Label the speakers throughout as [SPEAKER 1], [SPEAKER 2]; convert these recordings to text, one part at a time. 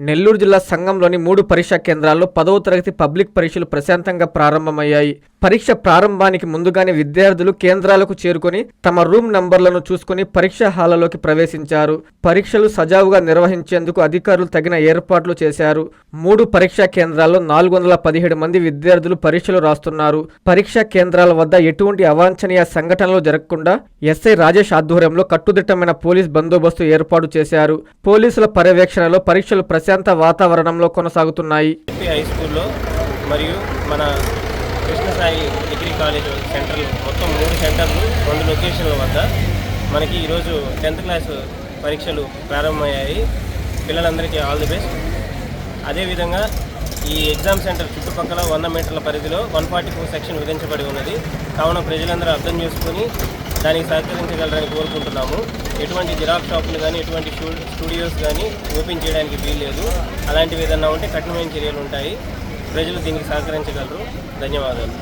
[SPEAKER 1] నెల్లూరు జిల్లా సంఘంలోని 3 పరీక్షా కేంద్రాల్లో 10వ తరగతి పబ్లిక్ పరీక్షలు ప్రశాంతంగా ప్రారంభమయ్యాయి. పరీక్ష ప్రారంభానికి ముందుగానే విద్యార్థులు కేంద్రాలకు చేరుకొని తమ రూమ్ నంబర్లను చూసుకుని పరీక్షా హాళ్లలోకి ప్రవేశించారు. పరీక్షలు సజావుగా నిర్వహించేందుకు అధికారులు తగిన ఏర్పాట్లు చేశారు. 3 పరీక్షా కేంద్రాల్లో 417 మంది విద్యార్థులు పరీక్షలు రాస్తున్నారు. పరీక్షా కేంద్రాల వద్ద ఎటువంటి అవాంఛనీయ సంఘటనలు జరగకుండా ఎస్ఐ రాజేష్ ఆధ్వర్యంలో కట్టుదిట్టమైన పోలీస్ బందోబస్తు ఏర్పాటు చేశారు. పోలీసుల పర్యవేక్షణలో పరీక్షలు ప్రశాంత వాతావరణంలో కొనసాగుతున్నాయి.
[SPEAKER 2] హై స్కూల్లో మరియు మన కృష్ణసాయి డిగ్రీ కాలేజ్ సెంటర్లు మొత్తం 3 సెంటర్లు 2 లొకేషన్ల వద్ద మనకి ఈరోజు 10th క్లాస్ పరీక్షలు ప్రారంభమయ్యాయి. పిల్లలందరికీ ఆల్ ది బెస్ట్. అదేవిధంగా ఈ ఎగ్జామ్ సెంటర్ చుట్టుపక్కల 100 మీటర్ల పరిధిలో 144 సెక్షన్ విధించబడి ఉన్నది. కావున ప్రజలందరూ అర్థం చేసుకుని దానికి సహకరించగలరని కోరుకుంటున్నాము. ఎటువంటి జిరాక్స్ షాపులు కానీ ఎటువంటి స్టూడియోస్ కానీ ఓపెన్ చేయడానికి వీల్లేదు. అలాంటివి ఏదన్నా ఉంటే కఠినమైన చర్యలు ఉంటాయి. ప్రజలు దీనికి సహకరించగలరు. ధన్యవాదాలు.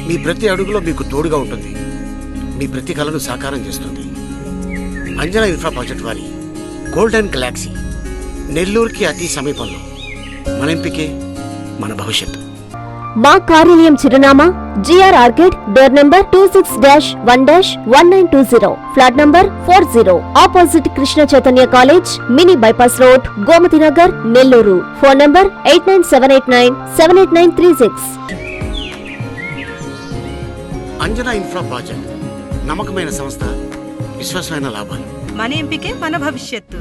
[SPEAKER 3] మీ ప్రతి అడుగులో మీకు తోడుగా ఉంటుంది. మీ ప్రతి కలను సాకారం చేస్తుంది. అంజనా ఇన్ఫ్రా ప్రాజెక్ట్ వారి గోల్డెన్ గెలాక్సీ నెల్లూరుకి అతి సమీపంలో. మన ఎంపికే మన భవిష్యత్తు.
[SPEAKER 4] మా కార్యాలయం చిరునామా GR arcade, door number 26-1-1920, flat number 40, opposite Krishna Chaitanya college, mini bypass road, Gomathi Nagar, Nellore. Phone number 8978978936.
[SPEAKER 3] Anjana infra project నమ్మకమైన సంస్థ, విశ్వాసమైన లాభాలు.
[SPEAKER 5] మన ఎంపికే మన భవిష్యత్తు.